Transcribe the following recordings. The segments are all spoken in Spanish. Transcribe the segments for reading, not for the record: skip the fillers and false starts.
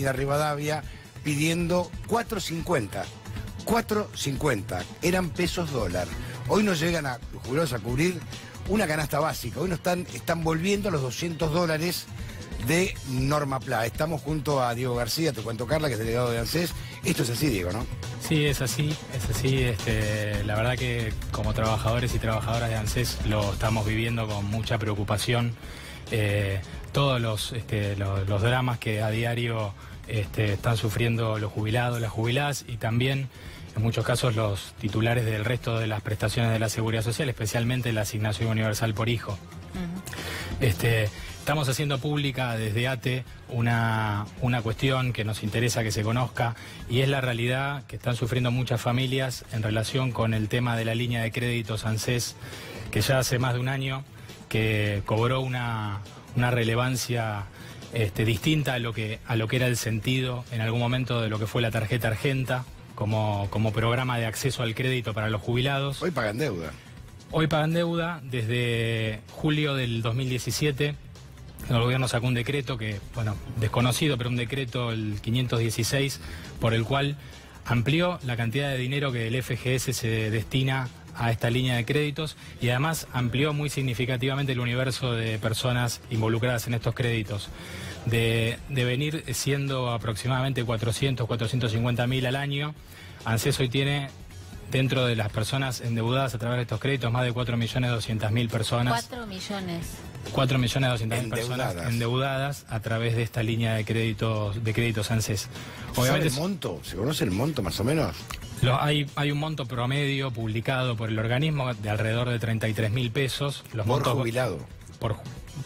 Avenida Rivadavia, pidiendo 4.50. 4.50. Eran pesos dólar. Hoy no llegan a los jubilados a cubrir una canasta básica. Hoy no están volviendo a los 200 dólares de Norma Pla. Estamos junto a Diego García, te cuento Carla, que es delegado de ANSES. Esto es así, Diego, ¿no? Sí, es así, es así. La verdad que como trabajadores y trabajadoras de ANSES lo estamos viviendo con mucha preocupación. Todos los dramas que a diario están sufriendo los jubilados, las jubiladas y también en muchos casos los titulares del resto de las prestaciones de la Seguridad Social, especialmente la asignación universal por hijo. Estamos haciendo pública desde ATE una cuestión que nos interesa que se conozca y es la realidad que están sufriendo muchas familias en relación con el tema de la línea de créditos ANSES, que ya hace más de un año que cobró una relevancia distinta a lo que era el sentido en algún momento de lo que fue la tarjeta Argenta como programa de acceso al crédito para los jubilados. Hoy pagan deuda. Hoy pagan deuda. Desde julio del 2017 el gobierno sacó un decreto que, bueno, desconocido, pero un decreto, el 516, por el cual amplió la cantidad de dinero que el FGS se destina a esta línea de créditos y además amplió muy significativamente el universo de personas involucradas en estos créditos. De venir siendo aproximadamente 450.000 al año, ANSES hoy tiene, dentro de las personas endeudadas a través de estos créditos, más de 4.200.000 personas. 4 millones. 4.200.000 personas endeudadas a través de esta línea de créditos ANSES. Obviamente, ¿sabe el monto? ¿Se conoce el monto más o menos? Hay un monto promedio publicado por el organismo de alrededor de 33.000 pesos. ¿Por jubilado?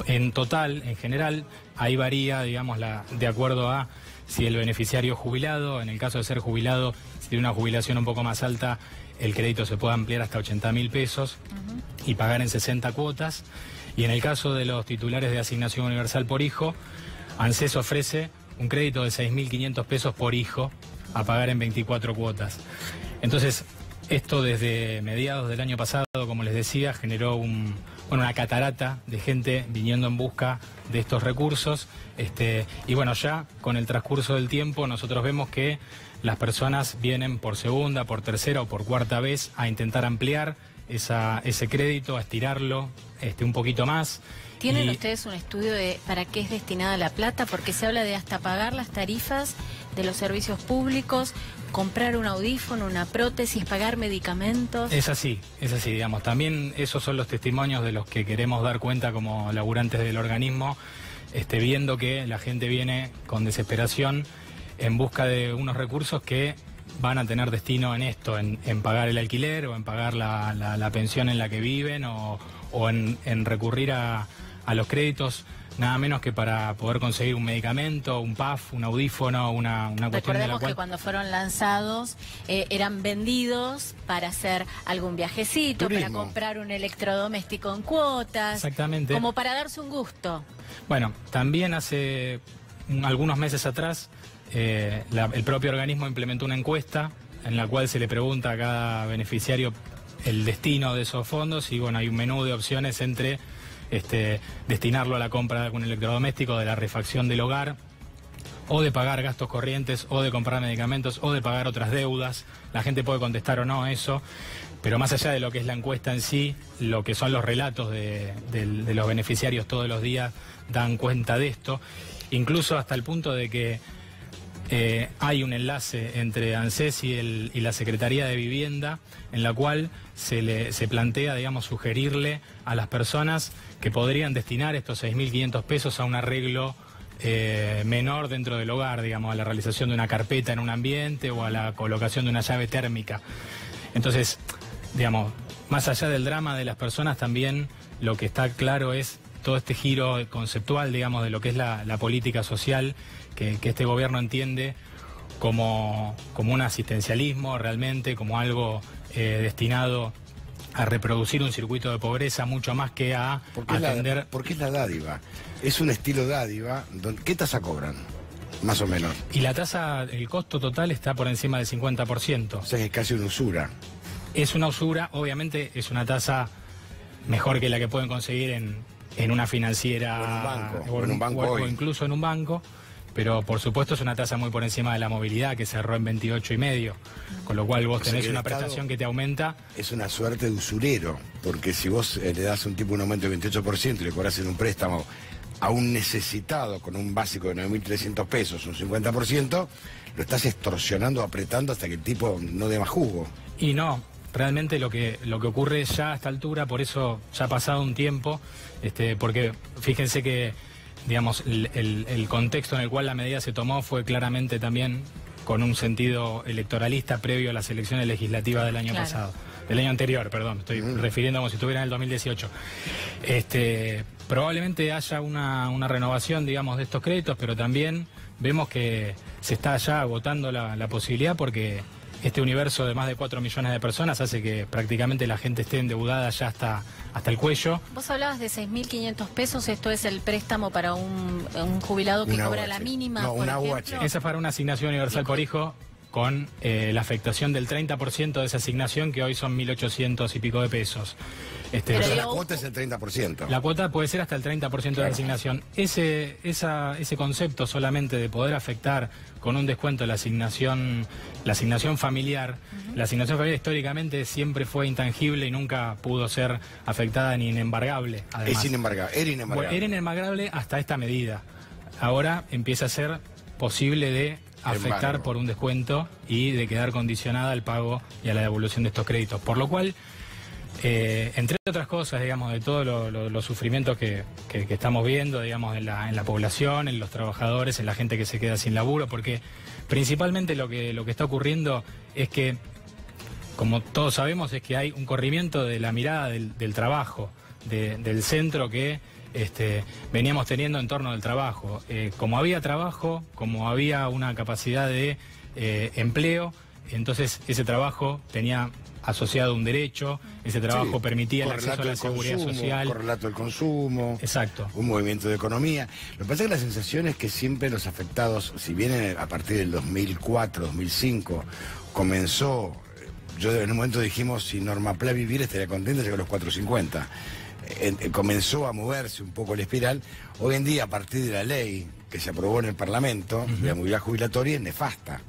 En total, en general, ahí varía, digamos, de acuerdo a si el beneficiario jubilado, en el caso de ser jubilado, si tiene una jubilación un poco más alta, el crédito se puede ampliar hasta 80.000 pesos y pagar en 60 cuotas. Y en el caso de los titulares de asignación universal por hijo, ANSES ofrece un crédito de 6.500 pesos por hijo a pagar en 24 cuotas. Entonces, esto desde mediados del año pasado, como les decía, generó una catarata de gente viniendo en busca de estos recursos. Y bueno, ya con el transcurso del tiempo nosotros vemos que las personas vienen por segunda, por tercera o por cuarta vez a intentar ampliar ese crédito, a estirarlo un poquito más. ¿Tienen ustedes un estudio de para qué es destinada la plata? Porque se habla de hasta pagar las tarifas de los servicios públicos, comprar un audífono, una prótesis, pagar medicamentos. Es así, digamos. También esos son los testimonios de los que queremos dar cuenta como laburantes del organismo, viendo que la gente viene con desesperación en busca de unos recursos que van a tener destino en esto, en pagar el alquiler o en pagar la pensión en la que viven o en recurrir a los créditos, nada menos que para poder conseguir un medicamento, un PAF, un audífono, una cuestión de la cual... Recordemos que cuando fueron lanzados eran vendidos para hacer algún viajecito, turismo, para comprar un electrodoméstico en cuotas. Exactamente. Como para darse un gusto. Bueno, también hace algunos meses atrás el propio organismo implementó una encuesta en la cual se le pregunta a cada beneficiario el destino de esos fondos y bueno, hay un menú de opciones entre destinarlo a la compra de algún electrodoméstico, de la refacción del hogar, o de pagar gastos corrientes, o de comprar medicamentos, o de pagar otras deudas. La gente puede contestar o no eso, pero más allá de lo que es la encuesta en sí, lo que son los relatos de los beneficiarios todos los días dan cuenta de esto, incluso hasta el punto de que hay un enlace entre ANSES y la Secretaría de Vivienda en la cual se plantea, digamos, sugerirle a las personas que podrían destinar estos 6.500 pesos a un arreglo menor dentro del hogar, digamos, a la realización de una carpeta en un ambiente o a la colocación de una llave térmica. Entonces, digamos, más allá del drama de las personas, también lo que está claro es todo este giro conceptual, digamos, de lo que es la política social que este gobierno entiende como un asistencialismo realmente, como algo destinado a reproducir un circuito de pobreza mucho más que a atender... Porque es la dádiva, es un estilo dádiva. ¿Qué tasa cobran? Más o menos. Y la tasa, el costo total está por encima del 50%. O sea que es casi una usura. Es una usura, obviamente es una tasa mejor que la que pueden conseguir en una financiera o en un banco o incluso en un banco, pero por supuesto es una tasa muy por encima de la movilidad, que cerró en 28,5, con lo cual vos tenés una prestación que te aumenta. Es una suerte de usurero, porque si vos le das a un tipo un aumento de 28% y le cobras en un préstamo a un necesitado con un básico de 9.300 pesos, un 50%, lo estás extorsionando, apretando hasta que el tipo no dé más jugo. Y no, realmente lo que ocurre ya a esta altura, por eso ya ha pasado un tiempo, porque fíjense que, digamos, el contexto en el cual la medida se tomó fue claramente también con un sentido electoralista previo a las elecciones legislativas del año pasado. Del año anterior, perdón, me estoy refiriendo como si estuviera en el 2018. Probablemente haya una renovación, digamos, de estos créditos, pero también vemos que se está ya agotando la posibilidad, porque este universo de más de 4 millones de personas hace que prácticamente la gente esté endeudada ya hasta el cuello. Vos hablabas de 6.500 pesos, esto es el préstamo para un jubilado que cobra la mínima, no, por una ejemplo. UH. Esa es para una asignación universal por hijo, con la afectación del 30% de esa asignación, que hoy son 1.800 y pico de pesos. Pero la cuota es el 30%. La cuota puede ser hasta el 30% de la asignación. Ese concepto solamente de poder afectar con un descuento la asignación familiar, la asignación familiar históricamente siempre fue intangible y nunca pudo ser afectada ni inembargable. Además. Es inembargable, era inembargable. Bueno, era inembargable hasta esta medida. Ahora empieza a ser posible de afectar por un descuento y de quedar condicionada al pago y a la devolución de estos créditos. Por lo cual, entre otras cosas, digamos, de todos los sufrimientos que estamos viendo, digamos, en la población, en los trabajadores, en la gente que se queda sin laburo, porque principalmente lo que está ocurriendo es que, como todos sabemos, es que hay un corrimiento de la mirada del trabajo, del centro que veníamos teniendo en torno al trabajo. Como había trabajo, como había una capacidad de empleo, entonces ese trabajo tenía asociado un derecho, ese trabajo permitía el acceso a la seguridad social. Correlato del consumo. Exacto. Un movimiento de economía. Lo que pasa es que la sensación es que siempre los afectados, si bien a partir del 2004, 2005, comenzó, en un momento dijimos, si Norma Pla viviera estaría contenta, llegó a los 450. Comenzó a moverse un poco la espiral. Hoy en día, a partir de la ley que se aprobó en el Parlamento, la movilidad jubilatoria es nefasta,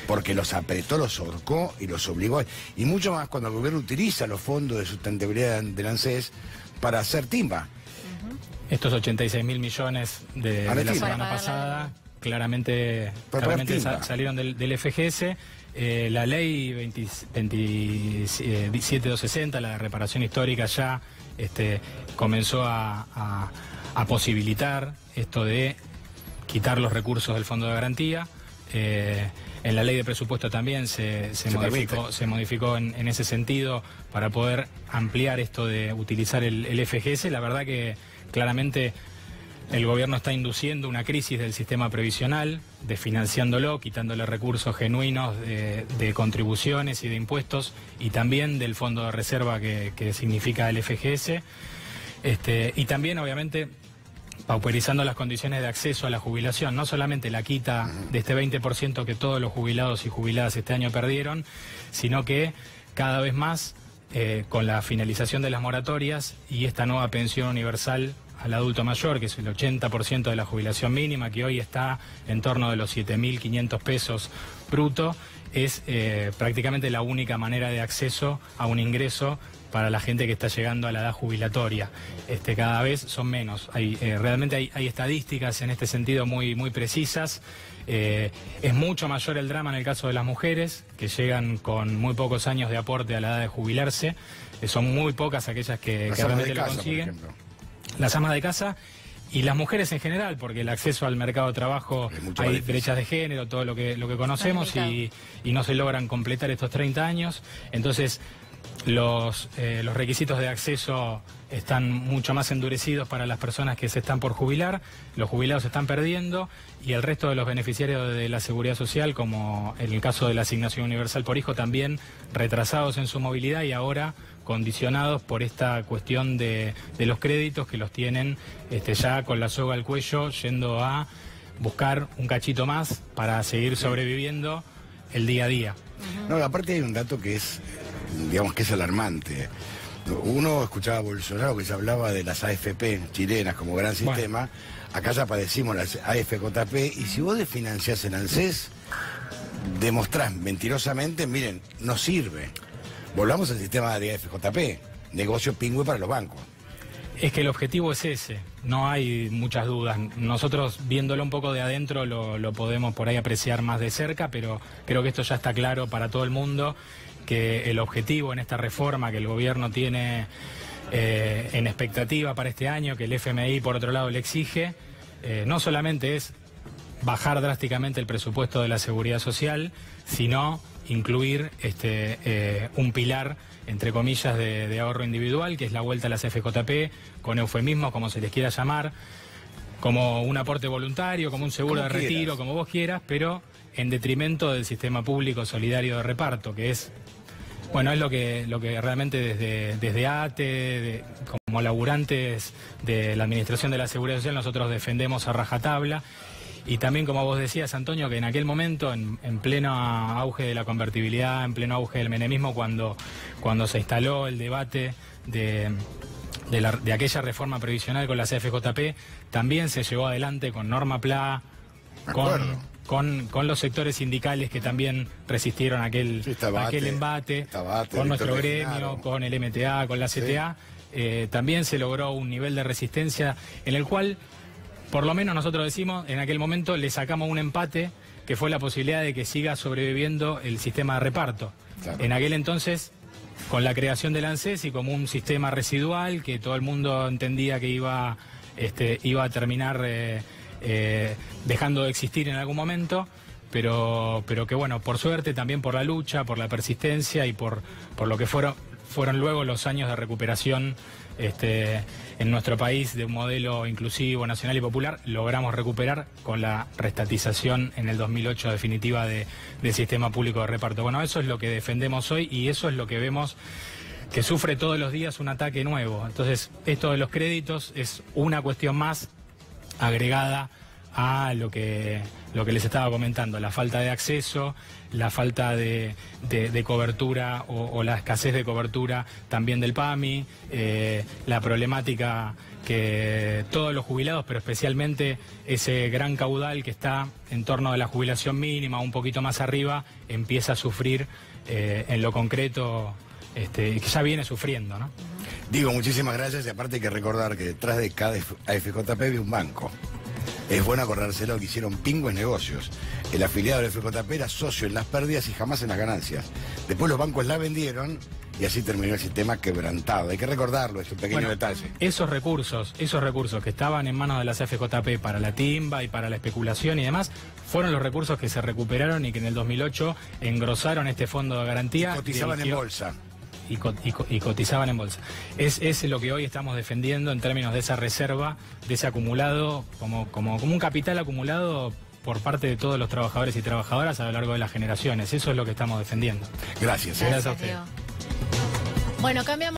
porque los apretó, los ahorcó y los obligó, y mucho más cuando el gobierno utiliza los fondos de sustentabilidad del ANSES para hacer timba. Estos 86.000 millones de la semana pasada claramente salieron del FGS. La ley 27260, la de reparación histórica, ya comenzó a posibilitar esto de quitar los recursos del Fondo de Garantía. En la ley de presupuesto también se modificó en ese sentido para poder ampliar esto de utilizar el FGS. La verdad que claramente el gobierno está induciendo una crisis del sistema previsional, desfinanciándolo, quitándole recursos genuinos de contribuciones y de impuestos, y también del fondo de reserva que significa el FGS. Y también, obviamente, pauperizando las condiciones de acceso a la jubilación, no solamente la quita de este 20% que todos los jubilados y jubiladas este año perdieron, sino que cada vez más, con la finalización de las moratorias y esta nueva pensión universal al adulto mayor, que es el 80% de la jubilación mínima, que hoy está en torno de los 7.500 pesos bruto, es prácticamente la única manera de acceso a un ingreso para la gente que está llegando a la edad jubilatoria. Cada vez son menos. Realmente hay estadísticas en este sentido muy precisas. Es mucho mayor el drama en el caso de las mujeres, que llegan con muy pocos años de aporte a la edad de jubilarse. Son muy pocas aquellas que realmente lo consiguen. Las amas de casa y las mujeres en general, porque el acceso al mercado de trabajo, hay brechas de género, todo lo que conocemos, y no se logran completar estos 30 años. Entonces, los requisitos de acceso están mucho más endurecidos para las personas que se están por jubilar, los jubilados se están perdiendo, y el resto de los beneficiarios de la seguridad social, como en el caso de la asignación universal por hijo, también retrasados en su movilidad y ahora condicionados por esta cuestión de los créditos, que los tienen ya con la soga al cuello, yendo a buscar un cachito más para seguir sobreviviendo el día a día. No, aparte hay un dato que es, digamos, que es alarmante. Uno escuchaba a Bolsonaro que se hablaba de las AFP chilenas como gran sistema. acá ya padecimos la AFJP, y si vos desfinanciás el ANSES, demostrás mentirosamente, miren, no sirve. Volvamos al sistema de AFJP, negocio pingüe para los bancos. Es que el objetivo es ese, no hay muchas dudas. Nosotros viéndolo un poco de adentro lo podemos por ahí apreciar más de cerca, pero creo que esto ya está claro para todo el mundo, que el objetivo en esta reforma que el gobierno tiene en expectativa para este año, que el FMI por otro lado le exige, no solamente es bajar drásticamente el presupuesto de la seguridad social, sino incluir un pilar, entre comillas, de ahorro individual, que es la vuelta a las FJP, con eufemismos, como se les quiera llamar, como un aporte voluntario, como un seguro de retiro, como vos quieras, pero en detrimento del sistema público solidario de reparto, que es, bueno, es lo que realmente desde ATE, como laburantes de la Administración de la Seguridad Social, nosotros defendemos a rajatabla. Y también, como vos decías, Antonio, que en aquel momento, en pleno auge de la convertibilidad, en pleno auge del menemismo, cuando se instaló el debate de aquella reforma previsional con las FJP, también se llevó adelante con Norma Pla, con los sectores sindicales que también resistieron aquel embate, con nuestro gremio, con el MTA, con la CTA, también se logró un nivel de resistencia en el cual, por lo menos nosotros decimos, en aquel momento le sacamos un empate, que fue la posibilidad de que siga sobreviviendo el sistema de reparto. Claro. En aquel entonces, con la creación del ANSES y como un sistema residual que todo el mundo entendía que iba a terminar dejando de existir en algún momento, pero que bueno, por suerte, también por la lucha, por la persistencia y por lo que fueron luego los años de recuperación en nuestro país de un modelo inclusivo, nacional y popular, logramos recuperar con la reestatización en el 2008 definitiva del sistema público de reparto. Bueno, eso es lo que defendemos hoy y eso es lo que vemos que sufre todos los días un ataque nuevo. Entonces, esto de los créditos es una cuestión más agregada a lo que les estaba comentando, la falta de acceso, la falta de cobertura o la escasez de cobertura también del PAMI, la problemática que todos los jubilados, pero especialmente ese gran caudal que está en torno de la jubilación mínima, un poquito más arriba, empieza a sufrir en lo concreto, que ya viene sufriendo, ¿no? Digo, muchísimas gracias, y aparte hay que recordar que detrás de cada AFJP había un banco. Es bueno acordárselo, que hicieron pingües negocios. El afiliado del FJP era socio en las pérdidas y jamás en las ganancias. Después los bancos la vendieron y así terminó el sistema quebrantado. Hay que recordarlo, es un pequeño detalle. Esos recursos que estaban en manos de las FJP para la timba y para la especulación y demás, fueron los recursos que se recuperaron y que en el 2008 engrosaron este fondo de garantía. Y cotizaban en bolsa. Y cotizaban en bolsa. Es lo que hoy estamos defendiendo en términos de esa reserva, de ese acumulado, como un capital acumulado por parte de todos los trabajadores y trabajadoras a lo largo de las generaciones. Eso es lo que estamos defendiendo. Gracias. Gracias a usted. Bueno, cambiamos.